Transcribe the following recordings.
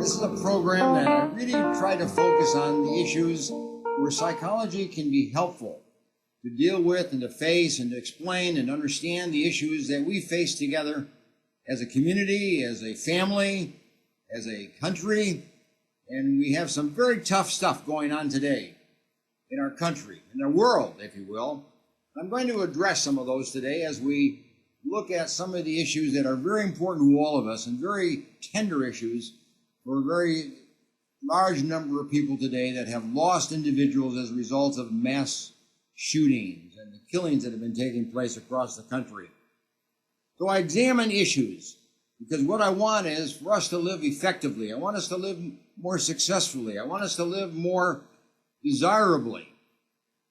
This is a program that I really try to focus on the issues where psychology can be helpful to deal with and to face and to explain and understand the issues that we face together as a community, as a family, as a country. And we have some very tough stuff going on today in our country, in our world, if you will. I'm going to address some of those today as we look at some of the issues that are very important to all of us and very tender issues for a very large number of people today that have lost individuals as a result of mass shootings and the killings that have been taking place across the country. So I examine issues because what I want is for us to live effectively. I want us to live more successfully. I want us to live more desirably.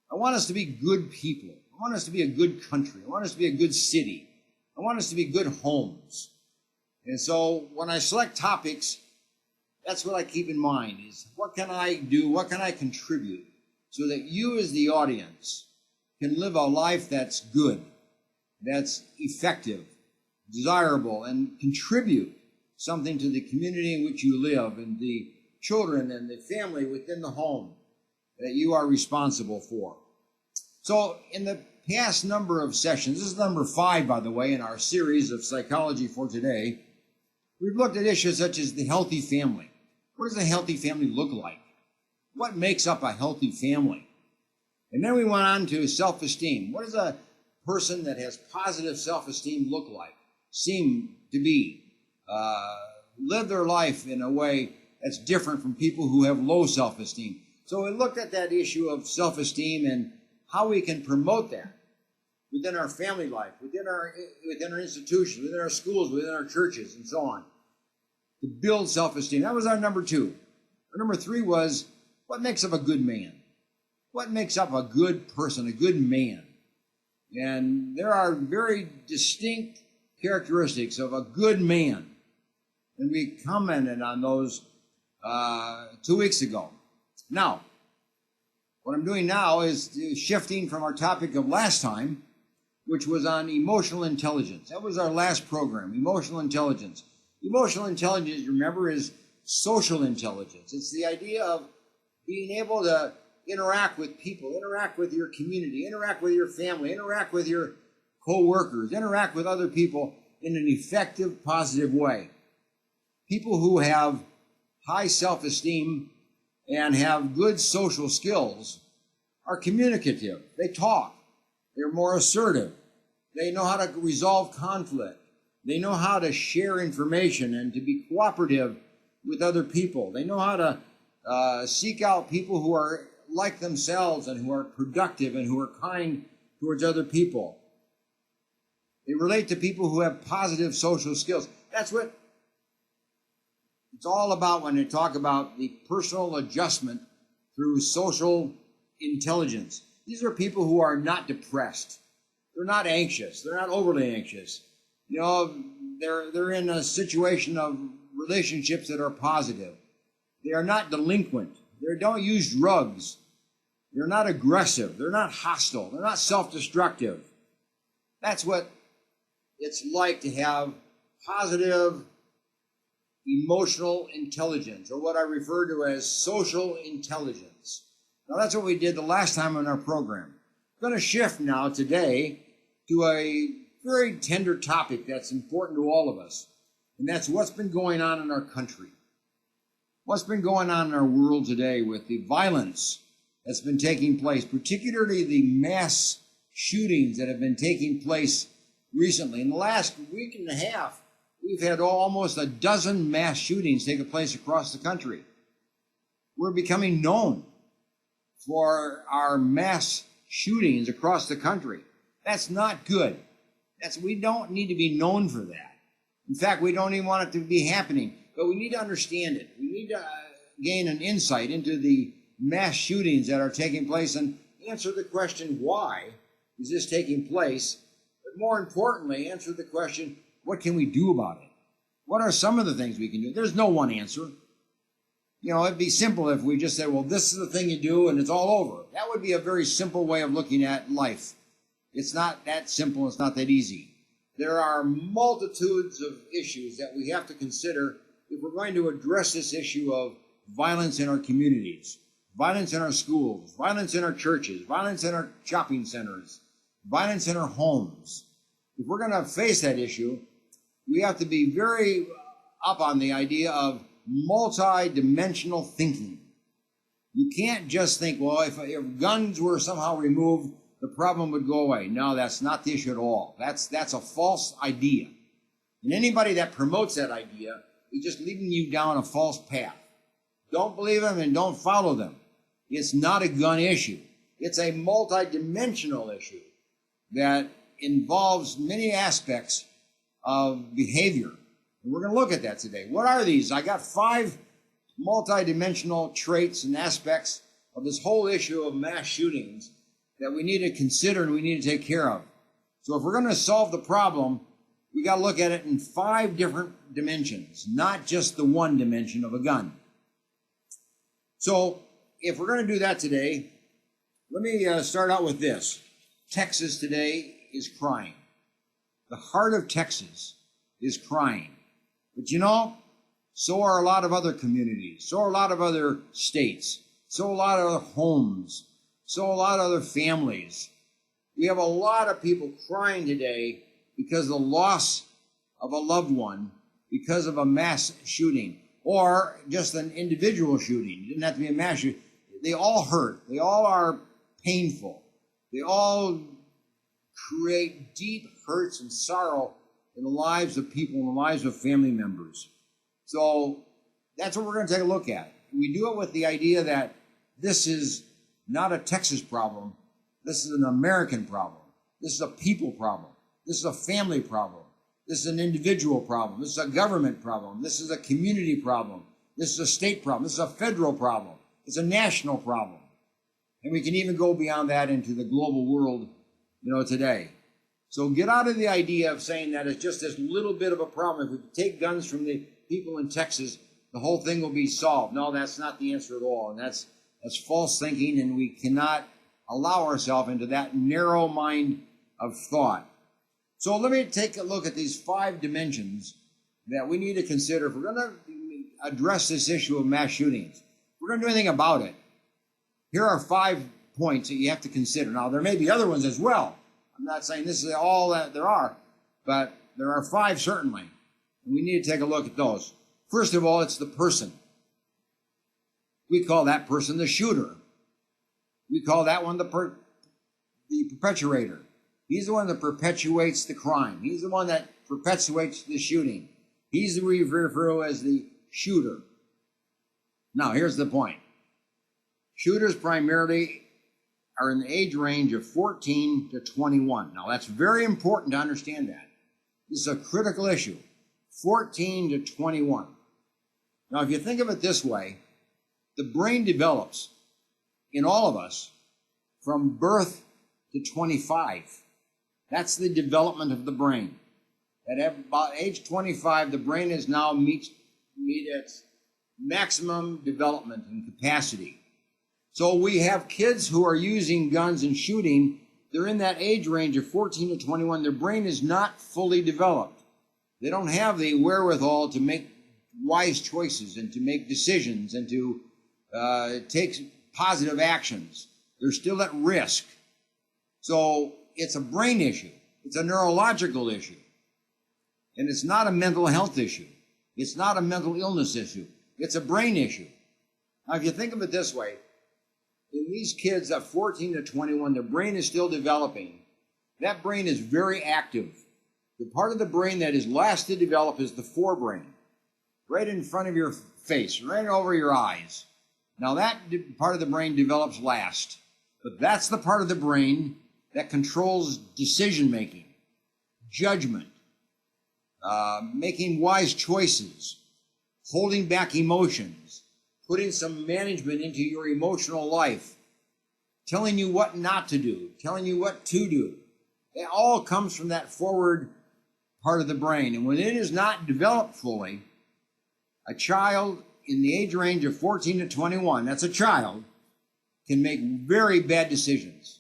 I want us to be good people. I want us to be a good country. I want us to be a good city. I want us to be good homes. And so when I select topics, that's what I keep in mind is what can I do, what can I contribute so that you as the audience can live a life that's good, that's effective, desirable, and contribute something to the community in which you live and the children and the family within the home that you are responsible for. So in the past number of sessions, this is number 5, by the way, in our series of Psychology for Today, we've looked at issues such as the healthy family. What does a healthy family look like? What makes up a healthy family? And then we went on to self-esteem. What does a person that has positive self-esteem look like, seem to be, live their life in a way that's different from people who have low self-esteem? So we looked at that issue of self-esteem and how we can promote that within our family life, within our institutions, within our schools, within our churches, and so on, to build self-esteem. That was our number 2. Our number 3 was, what makes up a good man? What makes up a good person, a good man? And there are very distinct characteristics of a good man. And we commented on those 2 weeks ago. Now, what I'm doing now is shifting from our topic of last time, which was on emotional intelligence. That was our last program, emotional intelligence. Emotional intelligence, remember, is social intelligence. It's the idea of being able to interact with people, interact with your community, interact with your family, interact with your co-workers, interact with other people in an effective, positive way. People who have high self-esteem and have good social skills are communicative. They talk. They're more assertive. They know how to resolve conflict. They know how to share information and to be cooperative with other people. They know how to seek out people who are like themselves and who are productive and who are kind towards other people. They relate to people who have positive social skills. That's what it's all about when they talk about the personal adjustment through social intelligence. These are people who are not depressed. They're not anxious. They're not overly anxious. You know, they're in a situation of relationships that are positive. They are not delinquent. They don't use drugs. They're not aggressive. They're not hostile. They're not self-destructive. That's what it's like to have positive emotional intelligence, or what I refer to as social intelligence. Now, that's what we did the last time in our program. I'm going to shift now today to a very tender topic that's important to all of us, and that's what's been going on in our country. What's been going on in our world today with the violence that's been taking place, particularly the mass shootings that have been taking place recently. In the last week and a half, we've had almost a dozen mass shootings taking place across the country. We're becoming known for our mass shootings across the country. That's not good. We don't need to be known for that. In fact, we don't even want it to be happening, but we need to understand it. We need to gain an insight into the mass shootings that are taking place and answer the question, why is this taking place? But more importantly, answer the question, what can we do about it? What are some of the things we can do? There's no one answer. You know, it'd be simple if we just said, well, this is the thing you do and it's all over. That would be a very simple way of looking at life. It's not that simple. It's not that easy. There are multitudes of issues that we have to consider if we're going to address this issue of violence in our communities, violence in our schools, violence in our churches, violence in our shopping centers, violence in our homes, if we're going to face that issue, we have to be very up on the idea of multi-dimensional thinking. You can't just think, well, if guns were somehow removed, the problem would go away. No, that's not the issue at all. That's a false idea. And anybody that promotes that idea is just leading you down a false path. Don't believe them and don't follow them. It's not a gun issue. It's a multi-dimensional issue that involves many aspects of behavior. And we're going to look at that today. What are these? I got 5 multi-dimensional traits and aspects of this whole issue of mass shootings that we need to consider and we need to take care of. So if we're going to solve the problem, we got to look at it in 5 different dimensions, not just the one dimension of a gun. So if we're going to do that today, let me start out with this. Texas today is crying. The heart of Texas is crying. But you know, so are a lot of other communities, so are a lot of other states, so are a lot of other homes, so are a lot of other families. We have a lot of people crying today because of the loss of a loved one, because of a mass shooting, or just an individual shooting. It didn't have to be a mass shooting. They all hurt. They all are painful. They all create deep hurts and sorrow in the lives of people, in the lives of family members. So that's what we're going to take a look at. We do it with the idea that this is not a Texas problem. This is an American problem. This is a people problem. This is a family problem. This is an individual problem. This is a government problem. This is a community problem. This is a state problem. This is a federal problem. It's a national problem. And we can even go beyond that into the global world, today. So get out of the idea of saying that it's just this little bit of a problem. If we take guns from the people in Texas, the whole thing will be solved. No, that's not the answer at all. And that's false thinking, and we cannot allow ourselves into that narrow mind of thought. So let me take a look at these 5 dimensions that we need to consider if we're going to address this issue of mass shootings. If we're going to do anything about it. Here are 5 points that you have to consider. Now, there may be other ones as well. I'm not saying this is all that there are, but there are 5 certainly. And we need to take a look at those. First of all, it's the person. We call that person the shooter. We call that one the perpetrator. He's the one that perpetuates the crime. He's the one that perpetuates the shooting. He's the we refer to as the shooter. Now, here's the point. Shooters primarily are in the age range of 14 to 21. Now, that's very important to understand that. This is a critical issue. 14 to 21. Now, if you think of it this way, the brain develops in all of us from birth to 25. That's the development of the brain. At about age 25, the brain has now meet its maximum development and capacity. So we have kids who are using guns and shooting. They're in that age range of 14 to 21. Their brain is not fully developed. They don't have the wherewithal to make wise choices and to make decisions and to take positive actions. They're still at risk. So it's a brain issue. It's a neurological issue. And it's not a mental health issue. It's not a mental illness issue. It's a brain issue. Now, if you think of it this way, in these kids at 14 to 21, their brain is still developing. That brain is very active. The part of the brain that is last to develop is the forebrain, right in front of your face, right over your eyes. Now, that part of the brain develops last, but that's the part of the brain that controls decision-making, judgment, making wise choices, holding back emotions, putting some management into your emotional life, telling you what not to do, telling you what to do. It all comes from that forward part of the brain. And when it is not developed fully, a child in the age range of 14 to 21, that's a child, can make very bad decisions,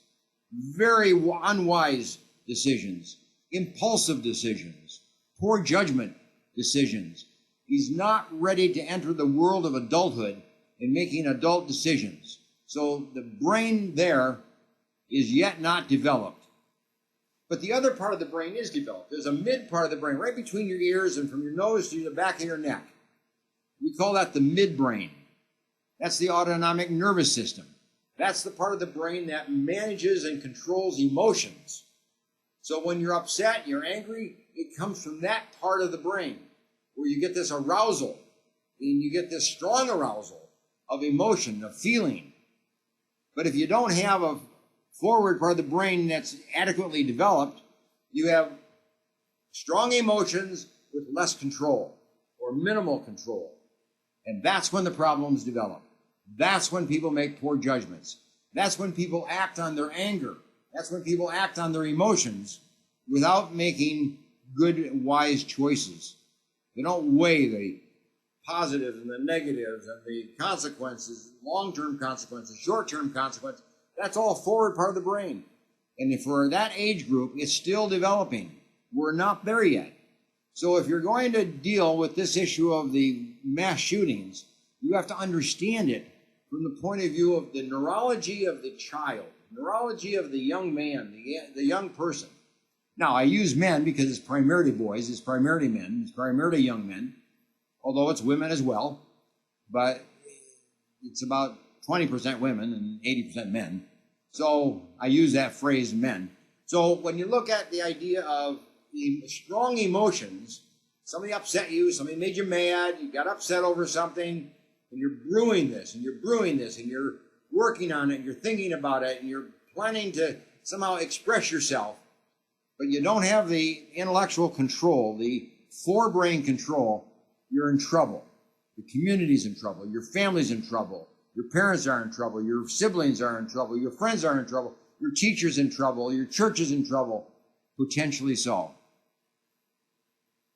very unwise decisions, impulsive decisions, poor judgment decisions, He's not ready to enter the world of adulthood and making adult decisions. So the brain there is yet not developed. But the other part of the brain is developed. There's a mid part of the brain right between your ears and from your nose to the back of your neck. We call that the midbrain. That's the autonomic nervous system. That's the part of the brain that manages and controls emotions. So when you're upset, you're angry, it comes from that part of the brain where you get this arousal, and you get this strong arousal of emotion, of feeling. But if you don't have a forward part of the brain that's adequately developed, you have strong emotions with less control or minimal control. And that's when the problems develop. That's when people make poor judgments. That's when people act on their anger. That's when people act on their emotions without making good and wise choices. They don't weigh the positives and the negatives and the consequences, long-term consequences, short-term consequences. That's all forward part of the brain. And if for that age group, it's still developing. We're not there yet. So if you're going to deal with this issue of the mass shootings, you have to understand it from the point of view of the neurology of the child, neurology of the young man, the young person. Now, I use men because it's primarily boys, it's primarily men, it's primarily young men, although it's women as well, but it's about 20% women and 80% men. So I use that phrase, men. So when you look at the idea of strong emotions, somebody upset you, somebody made you mad, you got upset over something, and you're brewing this, and you're brewing this, and you're working on it, and you're thinking about it, and you're planning to somehow express yourself, but you don't have the intellectual control, the forebrain control, you're in trouble. The community's in trouble. Your family's in trouble. Your parents are in trouble. Your siblings are in trouble. Your friends are in trouble. Your teacher's in trouble. Your church is in trouble. Potentially so.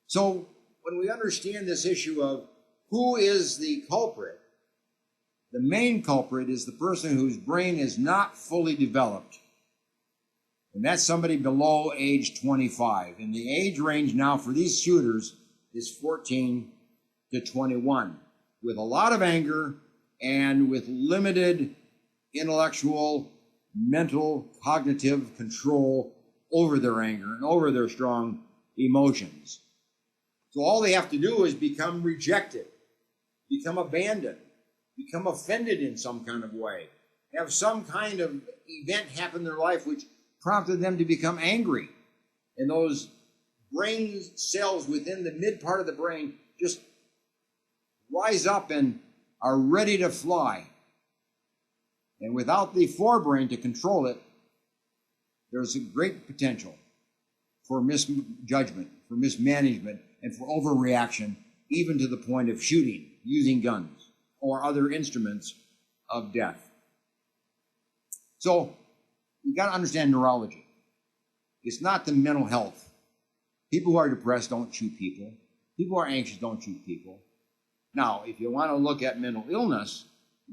So when we understand this issue of who is the culprit, the main culprit is the person whose brain is not fully developed. And that's somebody below age 25. And the age range now for these shooters is 14 to 21, with a lot of anger and with limited intellectual, mental, cognitive control over their anger and over their strong emotions. So all they have to do is become rejected, become abandoned, become offended in some kind of way, have some kind of event happen in their life which prompted them to become angry. And those brain cells within the mid part of the brain just rise up and are ready to fly. And without the forebrain to control it, there's a great potential for misjudgment, for mismanagement, and for overreaction, even to the point of shooting, using guns, or other instruments of death. So, we've got to understand neurology. It's not the mental health. People who are depressed don't shoot people. People who are anxious don't shoot people. Now, if you want to look at mental illness,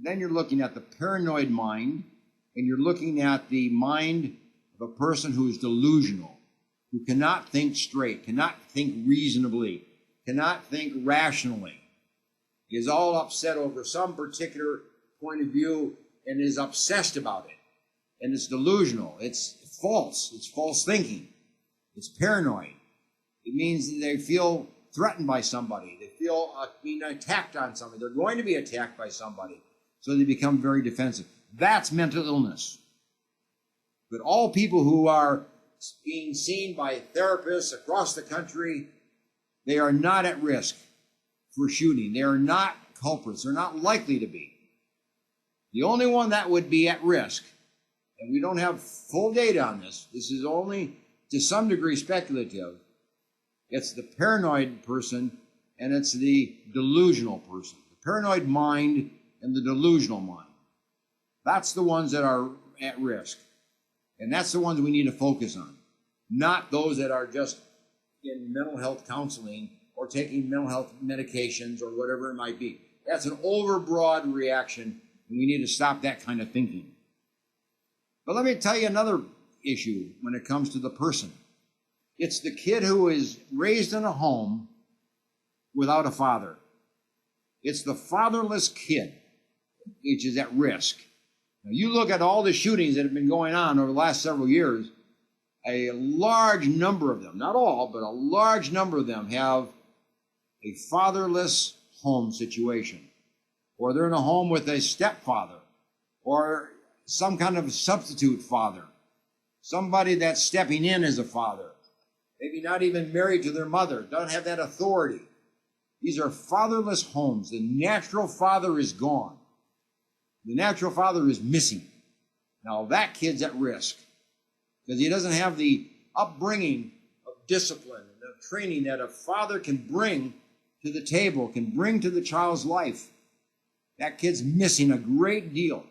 then you're looking at the paranoid mind, and you're looking at the mind of a person who is delusional, who cannot think straight, cannot think reasonably, cannot think rationally, is all upset over some particular point of view and is obsessed about it. And it's delusional. It's false thinking. It's paranoid. It means that they feel threatened by somebody. They feel being attacked on somebody. They're going to be attacked by somebody. So they become very defensive. That's mental illness. But all people who are being seen by therapists across the country, they are not at risk for shooting. They are not culprits. They're not likely to be. The only one that would be at risk, and we don't have full data on this, this is only to some degree speculative, it's the paranoid person and it's the delusional person. The paranoid mind and the delusional mind. That's the ones that are at risk. And that's the ones we need to focus on. Not those that are just in mental health counseling or taking mental health medications or whatever it might be. That's an overbroad reaction, and we need to stop that kind of thinking. But let me tell you another issue when it comes to the person. It's the kid who is raised in a home without a father. It's the fatherless kid which is at risk. Now, you look at all the shootings that have been going on over the last several years, a large number of them, not all, but a large number of them have a fatherless home situation. Or they're in a home with a stepfather, or some kind of substitute father, somebody that's stepping in as a father, maybe not even married to their mother, don't have that authority. These are fatherless homes. The natural father is gone. The natural father is missing. Now that kid's at risk because he doesn't have the upbringing of discipline and of training that a father can bring to the table, can bring to the child's life. That kid's missing a great deal.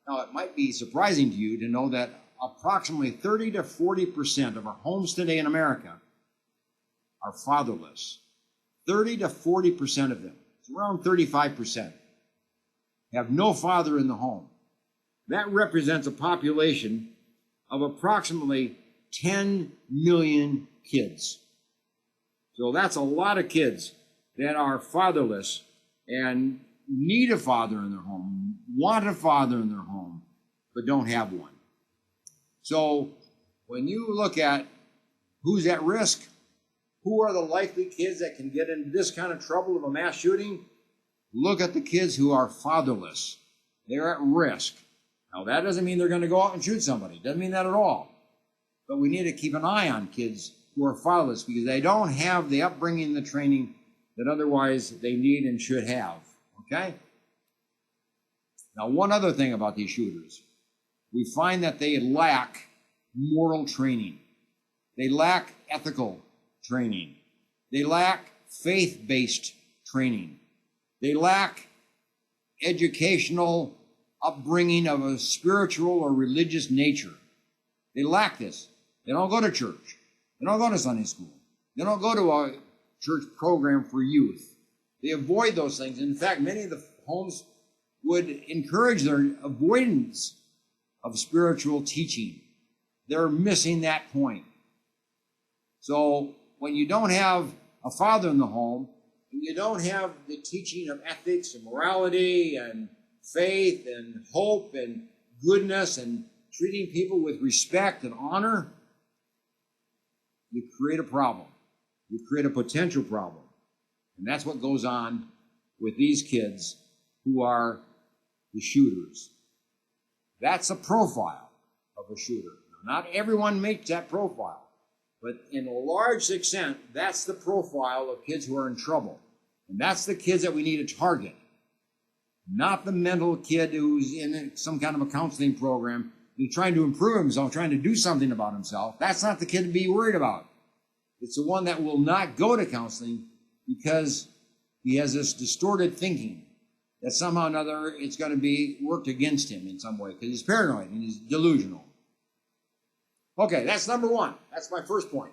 Now, it might be surprising to you to know that approximately 30 to 40% of our homes today in America are fatherless. 30 to 40% of them, it's around 35%, have no father in the home. That represents a population of approximately 10 million kids. So that's a lot of kids that are fatherless and need a father in their home, want a father in their home, but don't have one. So when you look at who's at risk, who are the likely kids that can get into this kind of trouble of a mass shooting, look at the kids who are fatherless. They're at risk. Now, that doesn't mean they're going to go out and shoot somebody. Doesn't mean that at all. But we need to keep an eye on kids who are fatherless because they don't have the upbringing and the training that otherwise they need and should have. Okay? Now, one other thing about these shooters. We find that they lack moral training. They lack ethical training. They lack faith-based training. They lack educational upbringing of a spiritual or religious nature. They lack this. They don't go to church. They don't go to Sunday school. They don't go to a church program for youth. They avoid those things. In fact, many of the homes would encourage their avoidance of spiritual teaching. They're missing that point. So when you don't have a father in the home, and you don't have the teaching of ethics and morality and faith and hope and goodness and treating people with respect and honor, you create a problem. You create a potential problem. And that's what goes on with these kids who are the shooters. That's a profile of a shooter. Now, not everyone makes that profile, but in a large extent, that's the profile of kids who are in trouble. And that's the kids that we need to target. Not the mental kid who's in some kind of a counseling program and trying to improve himself, trying to do something about himself. That's not the kid to be worried about. It's the one that will not go to counseling because he has this distorted thinking that somehow or another it's going to be worked against him in some way because he's paranoid and he's delusional. Okay, that's number one. That's my first point.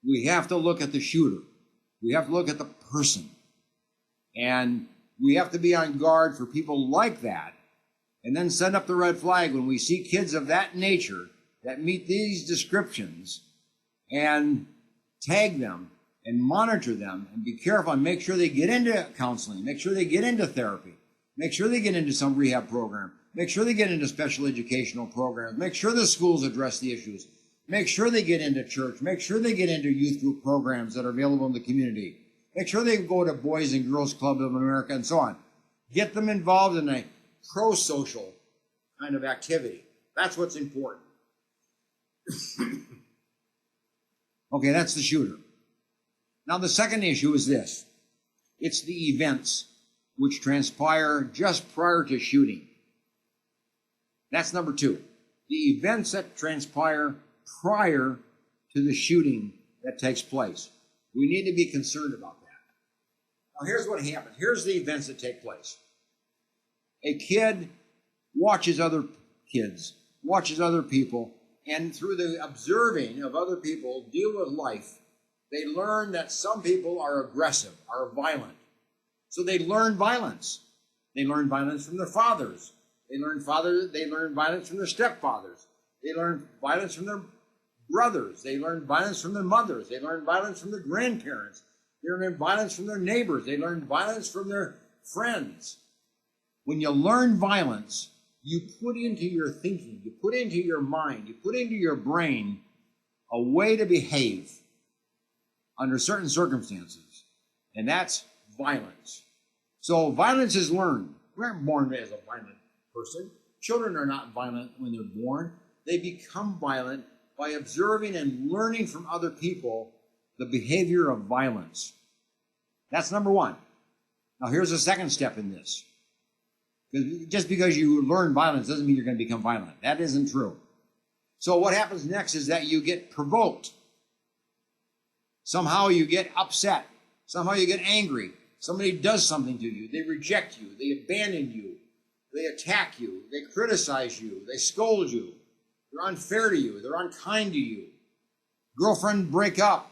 We have to look at the shooter. We have to look at the person. And we have to be on guard for people like that and then send up the red flag when we see kids of that nature that meet these descriptions and tag them and monitor them and be careful and make sure they get into counseling, make sure they get into therapy, make sure they get into some rehab program, make sure they get into special educational programs, make sure the schools address the issues, make sure they get into church, make sure they get into youth group programs that are available in the community, make sure they go to Boys and Girls Club of America and so on. Get them involved in a pro-social kind of activity. That's what's important. Okay, that's the shooter. Now, the second issue is this. It's the events which transpire just prior to shooting. That's number two. The events that transpire prior to the shooting that takes place. We need to be concerned about that. Now, here's what happens. Here's the events that take place. A kid watches other kids, watches other people, and through the observing of other people deal with life, they learn that some people are aggressive, are violent. So they learn violence. They learn violence from their fathers. They learn violence from their stepfathers. They learn violence from their brothers. They learn violence from their mothers. They learn violence from their grandparents. They learn violence from their neighbors. They learn violence from their friends. When you learn violence, you put into your thinking, you put into your mind, you put into your brain a way to behave under certain circumstances, and that's violence. So violence is learned. We aren't born as a violent person. Children are not violent when they're born. They become violent by observing and learning from other people the behavior of violence. That's number one. Now here's the second step in this. Just because you learn violence doesn't mean you're going to become violent. That isn't true. So what happens next is that you get provoked. Somehow you get upset. Somehow you get angry. Somebody does something to you. They reject you. They abandon you. They attack you. They criticize you. They scold you. They're unfair to you. They're unkind to you. Girlfriend break up.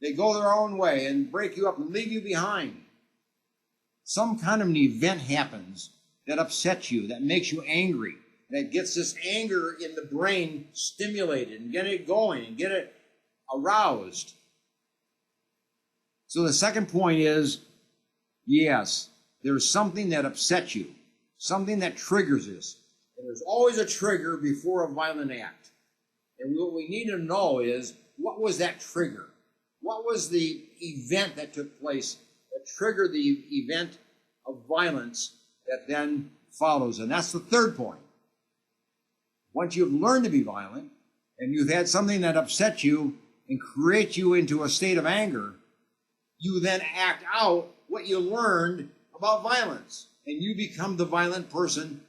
They go their own way and break you up and leave you behind. Some kind of an event happens that upsets you, that makes you angry, that gets this anger in the brain stimulated and get it going and get it aroused. So the second point is, yes, there's something that upsets you, something that triggers this. And there's always a trigger before a violent act. And what we need to know is, what was that trigger? What was the event that took place that triggered the event of violence that then follows? And that's the third point. Once you've learned to be violent, and you've had something that upsets you and creates you into a state of anger, you then act out what you learned about violence. And you become the violent person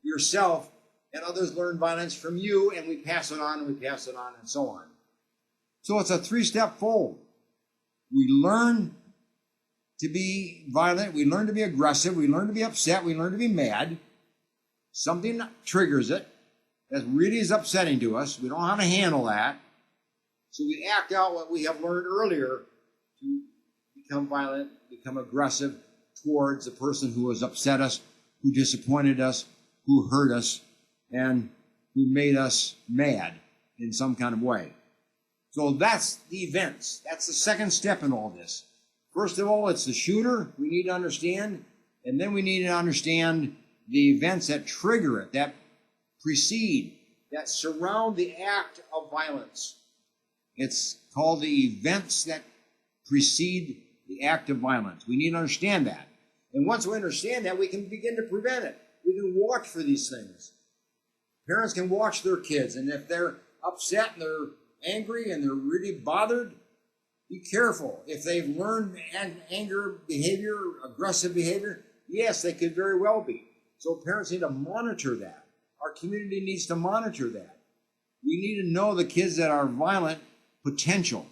yourself, and others learn violence from you, and we pass it on, and we pass it on, and so on. So it's a three-step fold. We learn to be violent, we learn to be aggressive, we learn to be upset, we learn to be mad. Something triggers it that really is upsetting to us. We don't know how to handle that. So we act out what we have learned earlier to become violent, become aggressive towards the person who has upset us, who disappointed us, who hurt us, and who made us mad in some kind of way. So that's the events. That's the second step in all this. First of all, it's the shooter we need to understand, and then we need to understand the events that trigger it, that precede, that surround the act of violence. It's called the events that precede the act of violence. We need to understand that. And once we understand that, we can begin to prevent it. We can watch for these things. Parents can watch their kids, and if they're upset and they're angry and they're really bothered, be careful. If they've learned anger behavior, aggressive behavior, yes, they could very well be. So parents need to monitor that. Our community needs to monitor that. We need to know the kids that are violent potential.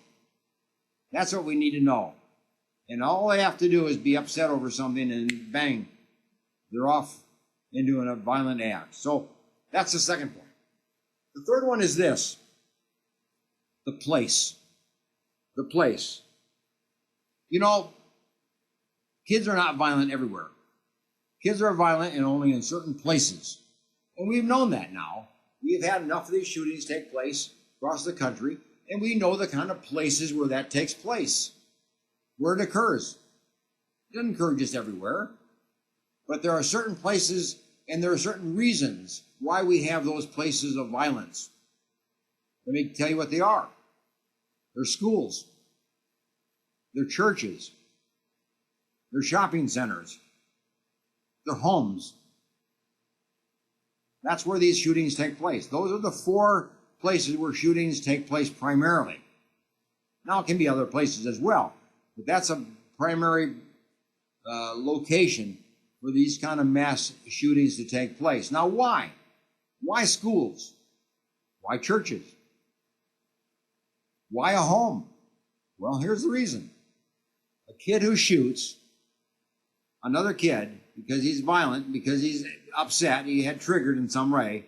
That's what we need to know. And all they have to do is be upset over something, and bang, they're off into a violent act. So that's the second point. The third one is this: the place. The place. You know, kids are not violent everywhere. Kids are violent and only in certain places. And we've known that now. We've had enough of these shootings take place across the country, and we know the kind of places where that takes place, where it occurs. It doesn't occur just everywhere. But there are certain places, and there are certain reasons why we have those places of violence. Let me tell you what they are. They're schools. They're churches. They're shopping centers. They're homes. That's where these shootings take place. Those are the four places where shootings take place primarily. Now, it can be other places as well, but that's a primary location for these kind of mass shootings to take place. Now, why? Why schools? Why churches? Why a home? Well, here's the reason. A kid who shoots another kid because he's violent, because he's upset, he had triggered in some way,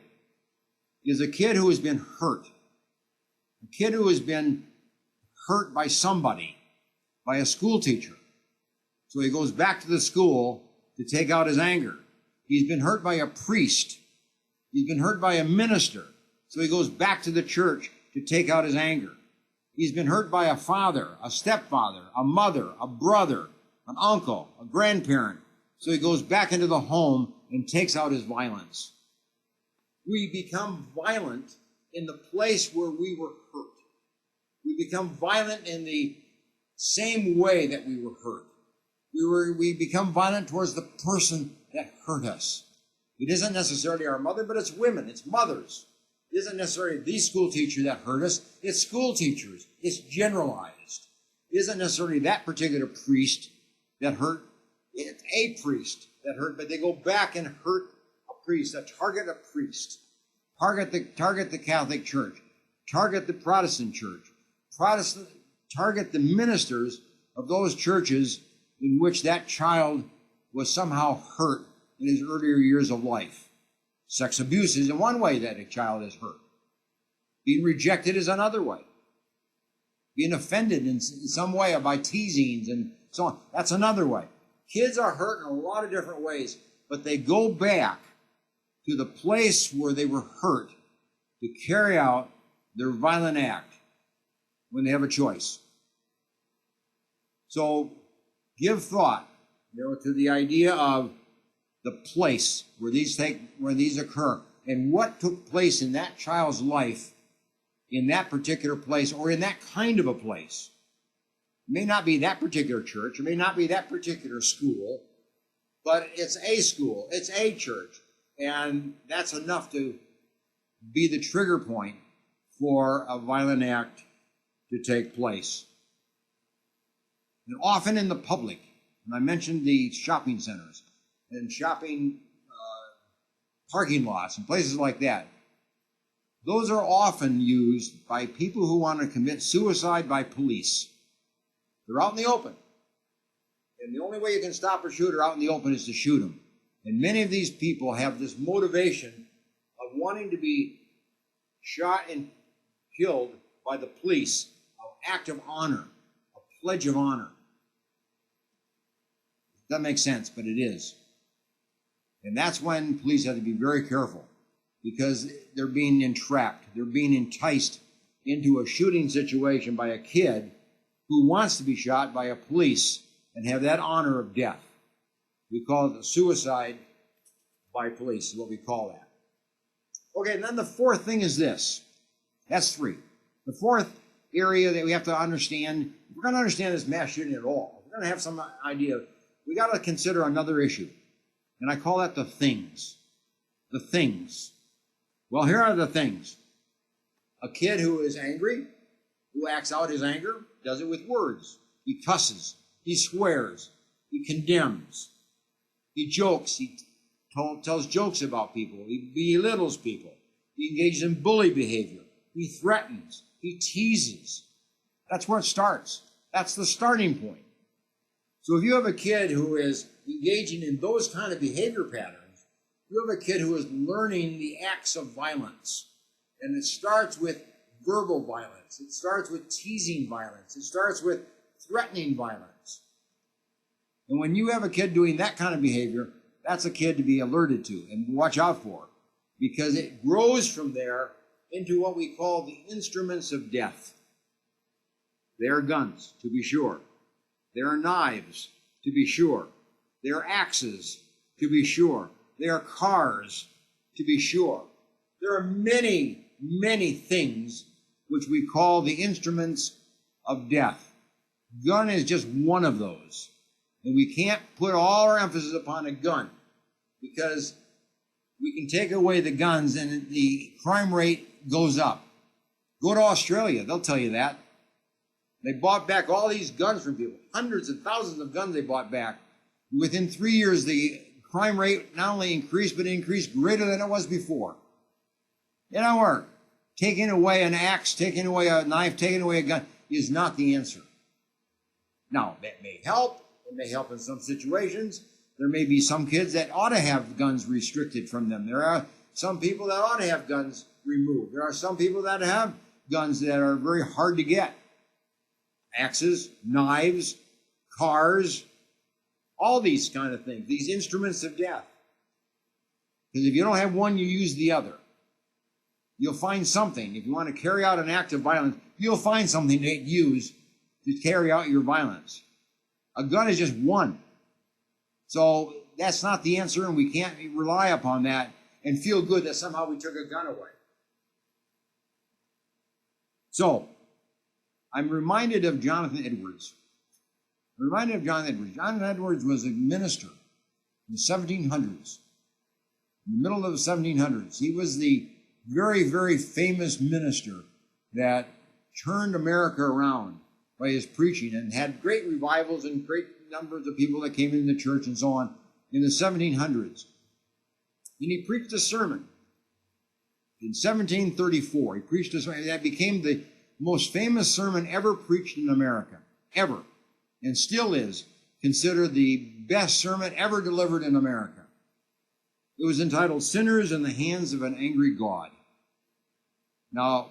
is a kid who has been hurt. A kid who has been hurt by somebody, by a school teacher. So he goes back to the school to take out his anger. He's been hurt by a priest. He's been hurt by a minister. So he goes back to the church to take out his anger. He's been hurt by a father, a stepfather, a mother, a brother, an uncle, a grandparent. So he goes back into the home and takes out his violence. We become violent in the place where we were hurt. We become violent in the same way that we were hurt. We become violent towards the person that hurt us. It isn't necessarily our mother, but it's women, it's mothers. It isn't necessarily the school teacher that hurt us, it's school teachers. It's generalized. It isn't necessarily that particular priest that hurt, it's a priest that hurt, but they go back and hurt a priest, target a priest, target the Catholic Church, target the Protestant Church, target the ministers of those churches in which that child was somehow hurt in his earlier years of life. Sex abuse is one way that a child is hurt. Being rejected is another way. Being offended in some way by teasings and so on, that's another way. Kids are hurt in a lot of different ways, but they go back to the place where they were hurt to carry out their violent act when they have a choice. So give thought, to the idea of the place where these occur and what took place in that child's life in that particular place or in that kind of a place. It may not be that particular church, it may not be that particular school, but it's a school, it's a church, and that's enough to be the trigger point for a violent act to take place. And often in the public, and I mentioned the shopping centers and shopping parking lots and places like that, those are often used by people who want to commit suicide by police. They're out in the open. And the only way you can stop a shooter out in the open is to shoot him. And many of these people have this motivation of wanting to be shot and killed by the police, an act of honor, a pledge of honor. That makes sense, but it is. And that's when police have to be very careful, because they're being entrapped. They're being enticed into a shooting situation by a kid who wants to be shot by a police and have that honor of death. We call it the suicide by police, is what we call that. Okay, and then the fourth thing is this. That's three. The fourth area that we have to understand, if we're going to understand this mass shooting at all, we're going to have some idea, we got to consider another issue. And I call that the things. The things. Well, here are the things. A kid who is angry, who acts out his anger, does it with words. He cusses. He swears. He condemns. He jokes. He tells jokes about people. He belittles people. He engages in bully behavior. He threatens. He teases. That's where it starts. That's the starting point. So if you have a kid who is engaging in those kind of behavior patterns, you have a kid who is learning the acts of violence. And it starts with verbal violence. It starts with teasing violence. It starts with threatening violence. And when you have a kid doing that kind of behavior, that's a kid to be alerted to and watch out for, because it grows from there into what we call the instruments of death. They are guns, to be sure. There are knives, to be sure. There are axes, to be sure. There are cars, to be sure. There are many, many things which we call the instruments of death. Gun is just one of those. And we can't put all our emphasis upon a gun, because we can take away the guns and the crime rate goes up. Go to Australia, they'll tell you that. They bought back all these guns from people, hundreds of thousands of guns they bought back. Within 3 years, the crime rate not only increased, but increased greater than it was before. It don't work. Taking away an axe, taking away a knife, taking away a gun is not the answer. Now, that may help. It may help in some situations. There may be some kids that ought to have guns restricted from them. There are some people that ought to have guns removed. There are some people that have guns that are very hard to get. Axes, knives, cars, all these kind of things, these instruments of death. Because if you don't have one, you use the other. you'll find something. If you want to carry out an act of violence, you'll find something to use to carry out your violence. A gun is just one. So that's not the answer, and we can't rely upon that and feel good that somehow we took a gun away. So, I'm reminded of Jonathan Edwards. Jonathan Edwards was a minister in the 1700s. In the middle of the 1700s. He was the very, very famous minister that turned America around by his preaching and had great revivals and great numbers of people that came into the church and so on in the 1700s. And he preached a sermon in 1734. He preached a sermon that became the most famous sermon ever preached in America, ever, and still is considered the best sermon ever delivered in America. It was entitled, Sinners in the Hands of an Angry God. Now,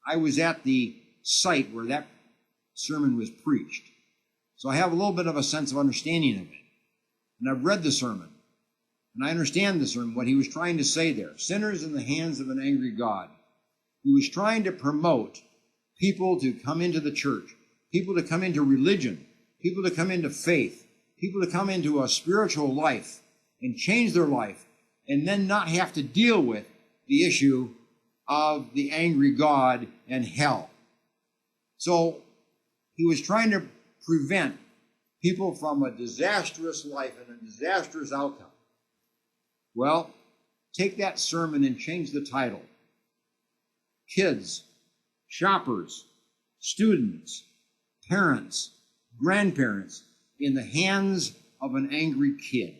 I was at the site where that sermon was preached, so I have a little bit of a sense of understanding of it. And I've read the sermon, and I understand the sermon, what he was trying to say there. Sinners in the hands of an angry God. He was trying to promote people to come into the church, people to come into religion, people to come into faith, people to come into a spiritual life and change their life, and then not have to deal with the issue of the angry God and hell. So he was trying to prevent people from a disastrous life and a disastrous outcome. Well, take that sermon and change the title. Kids, shoppers, students, parents, grandparents in the hands of an angry kid.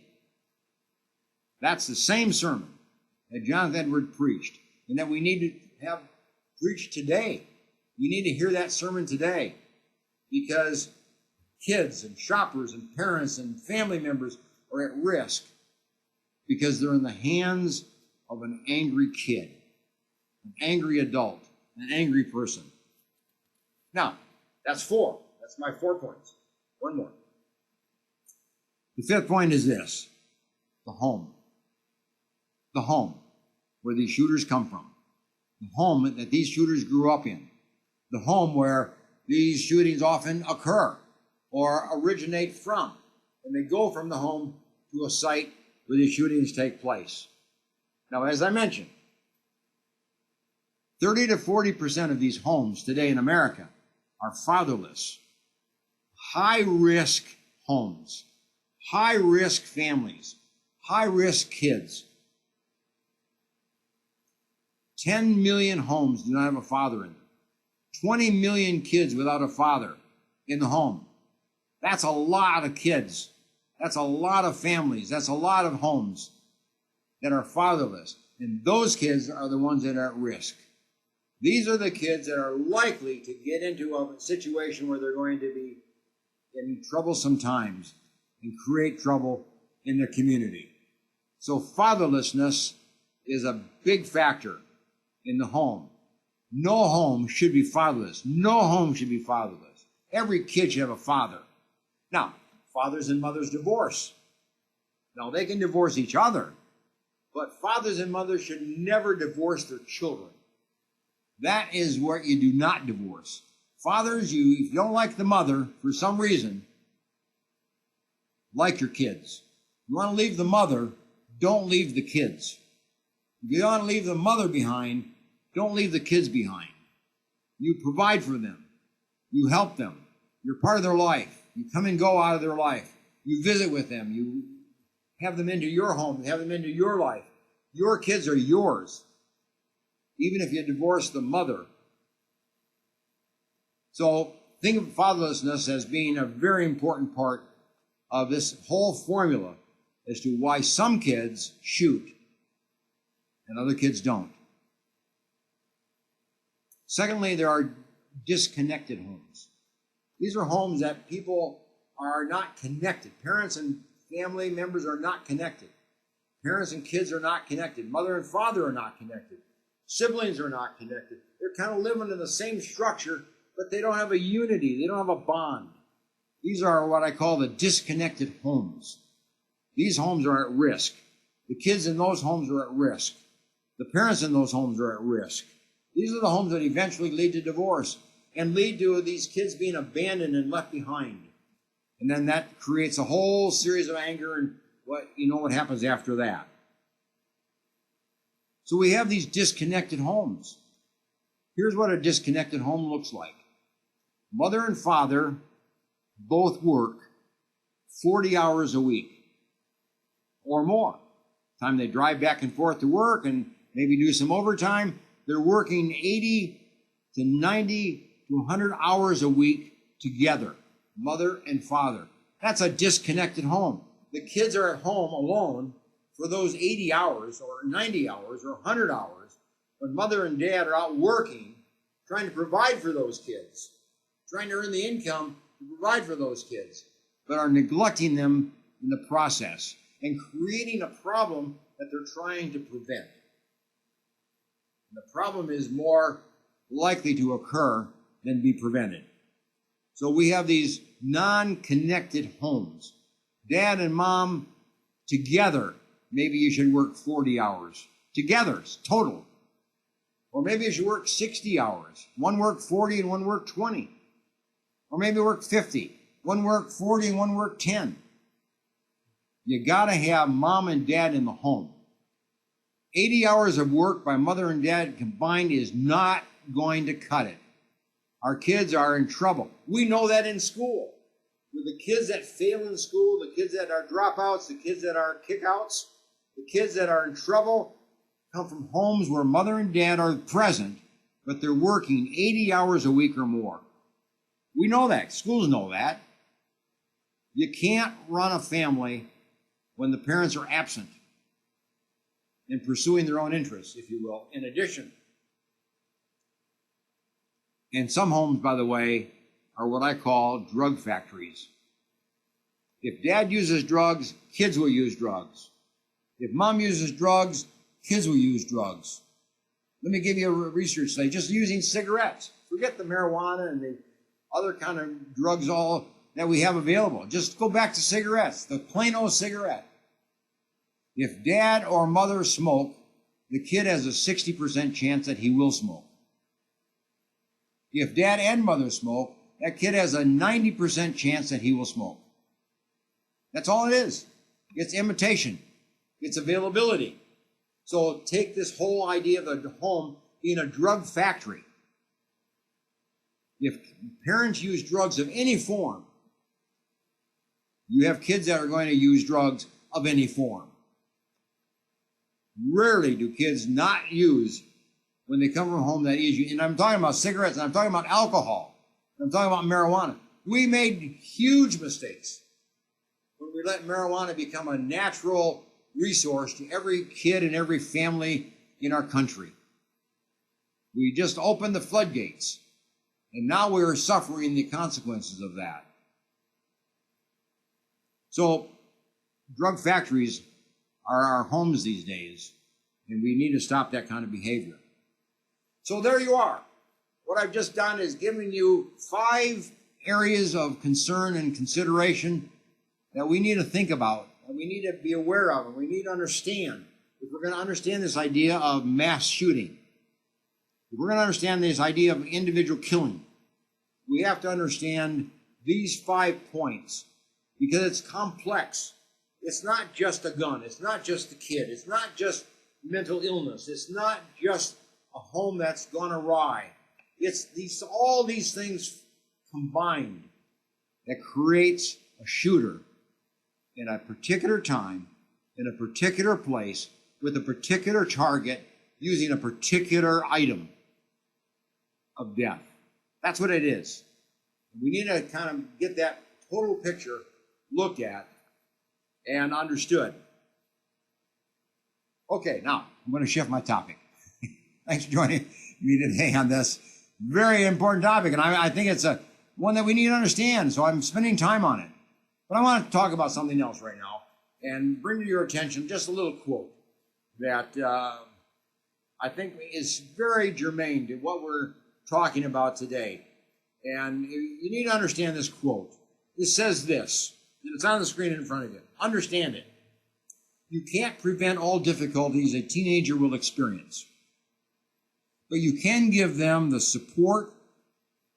That's the same sermon that Jonathan Edwards preached and that we need to have preached today. We need to hear that sermon today because kids and shoppers and parents and family members are at risk because they're in the hands of an angry kid, an angry adult, an angry person. Now, that's 4. That's my 4 points. One more. The 5th point is this: the home. The home where these shooters come from. The home that these shooters grew up in. The home where these shootings often occur or originate from. And they go from the home to a site where these shootings take place. Now, as I mentioned, 30 to 40% of these homes today in America are fatherless, high-risk homes, high-risk families, high-risk kids. 10 million homes do not have a father in them. 20 million kids without a father in the home. That's a lot of kids. That's a lot of families. That's a lot of homes that are fatherless. And those kids are the ones that are at risk. These are the kids that are likely to get into a situation where they're going to be in troublesome times and create trouble in their community. So fatherlessness is a big factor in the home. No home should be fatherless. No home should be fatherless. Every kid should have a father. Now, fathers and mothers divorce. Now, they can divorce each other, but fathers and mothers should never divorce their children. That is what you do not divorce. Fathers, if you don't like the mother for some reason, like your kids. You want to leave the mother, don't leave the kids. If you want to leave the mother behind, don't leave the kids behind. You provide for them. You help them. You're part of their life. You come and go out of their life. You visit with them. You have them into your home. You have them into your life. Your kids are yours, even if you divorce the mother. So think of fatherlessness as being a very important part of this whole formula as to why some kids shoot and other kids don't. Secondly, there are disconnected homes. These are homes that people are not connected. Parents and family members are not connected. Parents and kids are not connected. Mother and father are not connected. Siblings are not connected. They're kind of living in the same structure, but they don't have a unity. They don't have a bond. These are what I call the disconnected homes. These homes are at risk. The kids in those homes are at risk. The parents in those homes are at risk. These are the homes that eventually lead to divorce and lead to these kids being abandoned and left behind. And then that creates a whole series of anger, and what happens after that. So we have these disconnected homes. Here's what a disconnected home looks like. Mother and father both work 40 hours a week or more. Time they drive back and forth to work and maybe do some overtime, they're working 80 to 90 to 100 hours a week together, mother and father. That's a disconnected home. The kids are at home alone for those 80 hours or 90 hours or 100 hours when mother and dad are out working, trying to provide for those kids, trying to earn the income to provide for those kids, but are neglecting them in the process and creating a problem that they're trying to prevent. And the problem is more likely to occur than be prevented. So we have these non-connected homes. Dad and mom together, maybe you should work 40 hours. Together, total. Or maybe you should work 60 hours. One work 40 and one work 20. Or maybe work 50. One work 40 and one work 10. You got to have mom and dad in the home. 80 hours of work by mother and dad combined is not going to cut it. Our kids are in trouble. We know that in school. With the kids that fail in school, the kids that are dropouts, the kids that are kickouts, the kids that are in trouble come from homes where mother and dad are present, but they're working 80 hours a week or more. We know that. Schools know that. You can't run a family when the parents are absent and pursuing their own interests, if you will, in addition. And some homes, by the way, are what I call drug factories. If dad uses drugs, kids will use drugs. If mom uses drugs, kids will use drugs. Let me give you a research study. Just using cigarettes. Forget the marijuana and the other kind of drugs all that we have available. Just go back to cigarettes, the plain old cigarette. If dad or mother smoke, the kid has a 60% chance that he will smoke. If dad and mother smoke, that kid has a 90% chance that he will smoke. That's all it is. It's imitation. It's availability. So take this whole idea of the home being a drug factory. If parents use drugs of any form, you have kids that are going to use drugs of any form. Rarely do kids not use when they come from a home that is used. And I'm talking about cigarettes, and I'm talking about alcohol, and I'm talking about marijuana. We made huge mistakes when we let marijuana become a natural resource to every kid and every family in our country. We just opened the floodgates, and now we are suffering the consequences of that. So, drug factories are our homes these days, and we need to stop that kind of behavior. So there you are. What I've just done is given you 5 areas of concern and consideration that we need to think about, and we need to be aware of, and we need to understand. If we're going to understand this idea of mass shooting, if we're going to understand this idea of individual killing, we have to understand these 5 points, because it's complex. It's not just a gun. It's not just the kid. It's not just mental illness. It's not just a home that's gone awry. It's all these things combined that creates a shooter in a particular time, in a particular place, with a particular target, using a particular item of death. That's what it is. We need to kind of get that total picture looked at and understood. Okay, now I'm going to shift my topic. Thanks for joining me today on this very important topic, and I think it's one that we need to understand, so I'm spending time on it. But I want to talk about something else right now and bring to your attention just a little quote that I think is very germane to what we're talking about today. And you need to understand this quote. It says this, and it's on the screen in front of you. Understand it. You can't prevent all difficulties a teenager will experience, but you can give them the support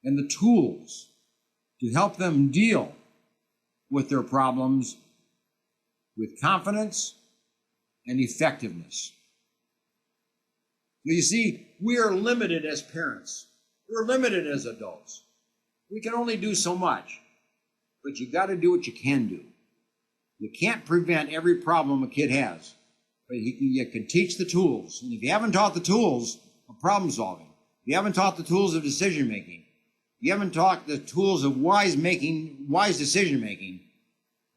and the tools to help them deal with their problems with confidence and effectiveness. You see, we are limited as parents. We're limited as adults. We can only do so much, but you got to do what you can do. You can't prevent every problem a kid has, but you can teach the tools. And if you haven't taught the tools of problem solving, if you haven't taught the tools of decision making, if you haven't taught the tools of wise decision making,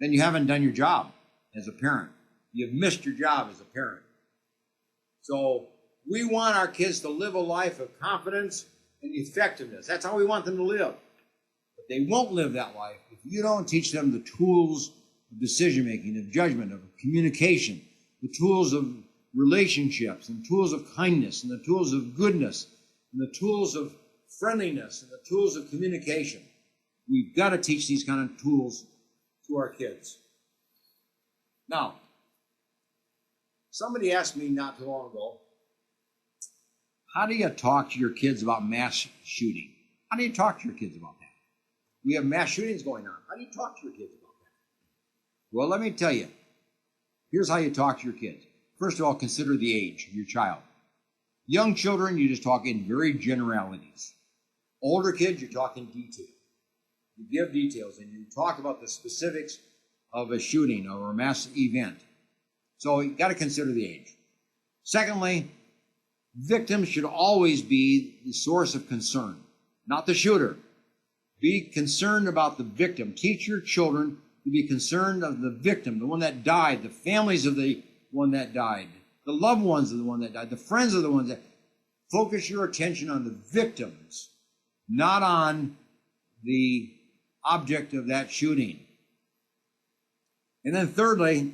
then you haven't done your job as a parent. You've missed your job as a parent. So we want our kids to live a life of confidence and effectiveness. That's how we want them to live. But they won't live that life if you don't teach them the tools of decision-making, of judgment, of communication, the tools of relationships, and tools of kindness, and the tools of goodness, and the tools of friendliness, and the tools of communication. We've got to teach these kind of tools to our kids. Now, somebody asked me not too long ago, how do you talk to your kids about mass shooting? How do you talk to your kids about that? We have mass shootings going on. How do you talk to your kids about that? Well, let me tell you. Here's how you talk to your kids. First of all, consider the age of your child. Young children, you just talk in very generalities. Older kids, you talk in detail. You give details and you talk about the specifics of a shooting or a mass event. So you've got to consider the age. Secondly, victims should always be the source of concern, not the shooter. Be concerned about the victim. Teach your children to be concerned of the victim, the one that died, the families of the one that died, the loved ones of the one that died, the friends of the ones that. Focus your attention on the victims, not on the object of that shooting. And then thirdly,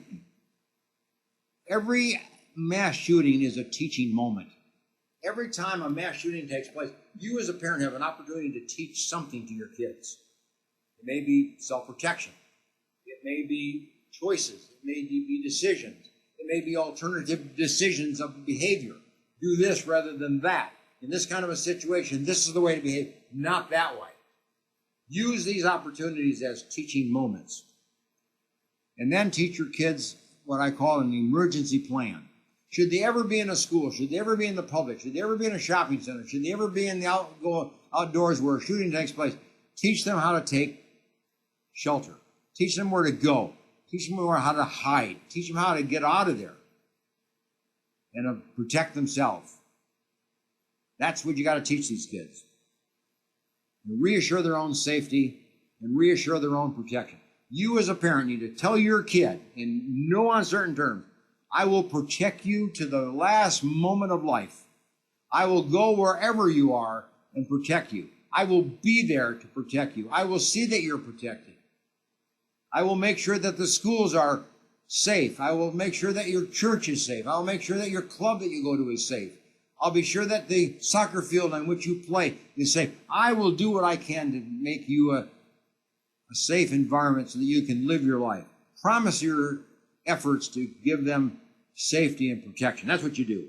every mass shooting is a teaching moment. Every time a mass shooting takes place, you as a parent have an opportunity to teach something to your kids. It may be self-protection. It may be choices. It may be decisions. It may be alternative decisions of behavior. Do this rather than that. In this kind of a situation, this is the way to behave, not that way. Use these opportunities as teaching moments. And then teach your kids what I call an emergency plan. Should they ever be in a school, should they ever be in the public, should they ever be in a shopping center, should they ever be in the outdoors where a shooting takes place, teach them how to take shelter. Teach them where to go. Teach them how to hide. Teach them how to get out of there and protect themselves. That's what you got to teach these kids. And reassure their own safety and reassure their own protection. You as a parent need to tell your kid in no uncertain terms, I will protect you to the last moment of life. I will go wherever you are and protect you. I will be there to protect you. I will see that you're protected. I will make sure that the schools are safe. I will make sure that your church is safe. I will make sure that your club that you go to is safe. I'll be sure that the soccer field on which you play is safe. I will do what I can to make you a safe environment so that you can live your life. Promise your efforts to give them safety and protection. That's what you do.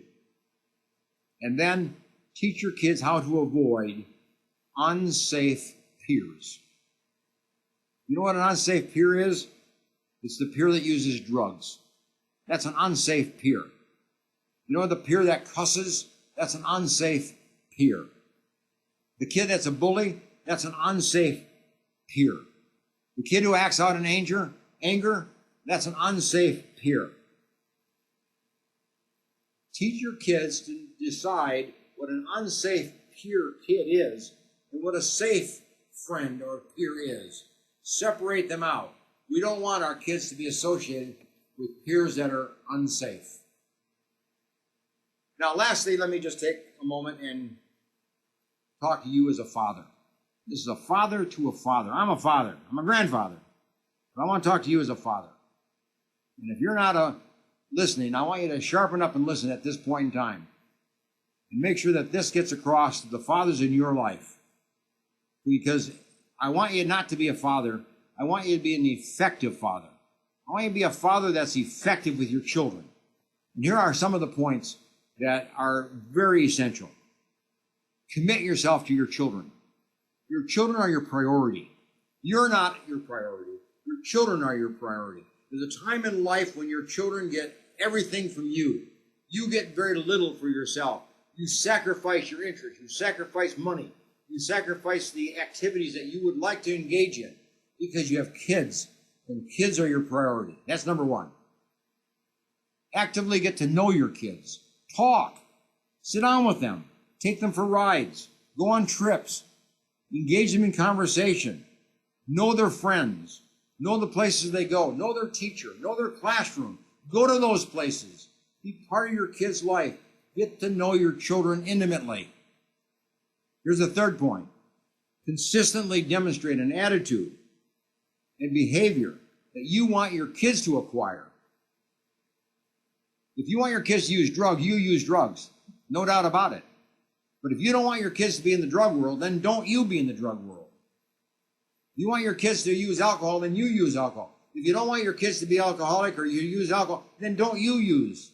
And then teach your kids how to avoid unsafe peers. You know what an unsafe peer is? It's the peer that uses drugs. That's an unsafe peer. You know the peer that cusses? That's an unsafe peer. The kid that's a bully? That's an unsafe peer. The kid who acts out in anger? That's an unsafe peer. Teach your kids to decide what an unsafe peer kid is and what a safe friend or peer is. Separate them out. We don't want our kids to be associated with peers that are unsafe. Now, lastly, let me just take a moment and talk to you as a father. This is a father to a father. I'm a father. I'm a grandfather. But I want to talk to you as a father. And if you're not listening, I want you to sharpen up and listen at this point in time. And make sure that this gets across to the fathers in your life. Because I want you not to be a father. I want you to be an effective father. I want you to be a father that's effective with your children. And here are some of the points that are very essential. Commit yourself to your children. Your children are your priority. You're not your priority. Your children are your priority. There's a time in life when your children get everything from you. You get very little for yourself. You sacrifice your interest. You sacrifice money. You sacrifice the activities that you would like to engage in because you have kids, and kids are your priority. That's number one. Actively get to know your kids. Talk. Sit down with them. Take them for rides. Go on trips. Engage them in conversation. Know their friends. Know the places they go. Know their teacher. Know their classroom. Go to those places. Be part of your kid's life. Get to know your children intimately. Here's the third point. Consistently demonstrate an attitude and behavior that you want your kids to acquire. If you want your kids to use drugs, you use drugs. No doubt about it. But if you don't want your kids to be in the drug world, then don't you be in the drug world. If you want your kids to use alcohol, then you use alcohol. If you don't want your kids to be alcoholic or you use alcohol, then don't you use.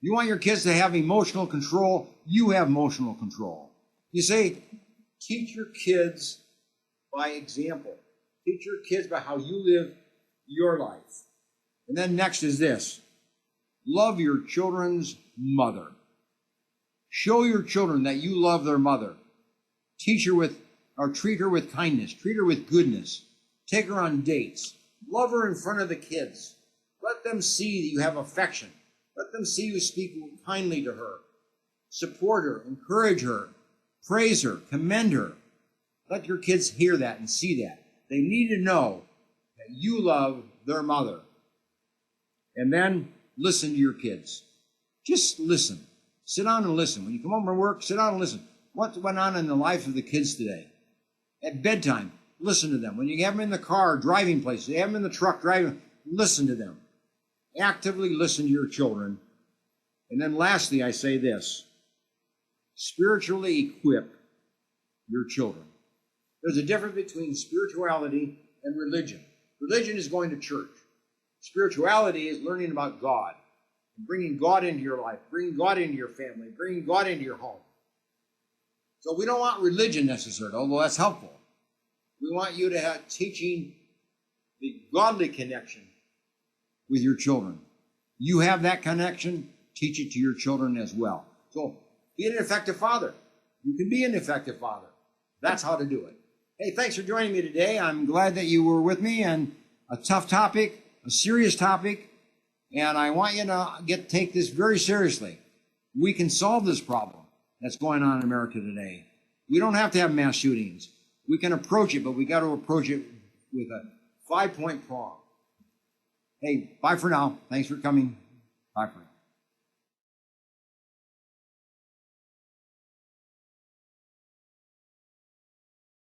If you want your kids to have emotional control, you have emotional control. You say, teach your kids by example. Teach your kids by how you live your life. And then next is this. Love your children's mother. Show your children that you love their mother. Teach her with, or treat her with kindness. Treat her with goodness. Take her on dates. Love her in front of the kids. Let them see that you have affection. Let them see you speak kindly to her. Support her. Encourage her. Praise her. Commend her. Let your kids hear that and see that. They need to know that you love their mother. And then listen to your kids. Just listen. Sit down and listen. When you come home from work, sit down and listen. What went on in the life of the kids today? At bedtime, listen to them. When you have them in the car, driving places, you have them in the truck, driving, listen to them. Actively listen to your children. And then lastly, I say this. Spiritually equip your children. There's a difference between spirituality and religion. Religion is going to church. Spirituality is learning about God, bringing God into your life, bringing God into your family, bringing God into your home. So we don't want religion necessarily, although that's helpful. We want you to have teaching the godly connection with your children. You have that connection, teach it to your children as well. So be an effective father. You can be an effective father. That's how to do it. Hey, thanks for joining me today. I'm glad that you were with me, and a tough topic, a serious topic, and I want you to take this very seriously. We can solve this problem that's going on in America today. We don't have to have mass shootings. We can approach it, but we got to approach it with a 5-point prong. Hey, bye for now. Thanks for coming. Bye for now.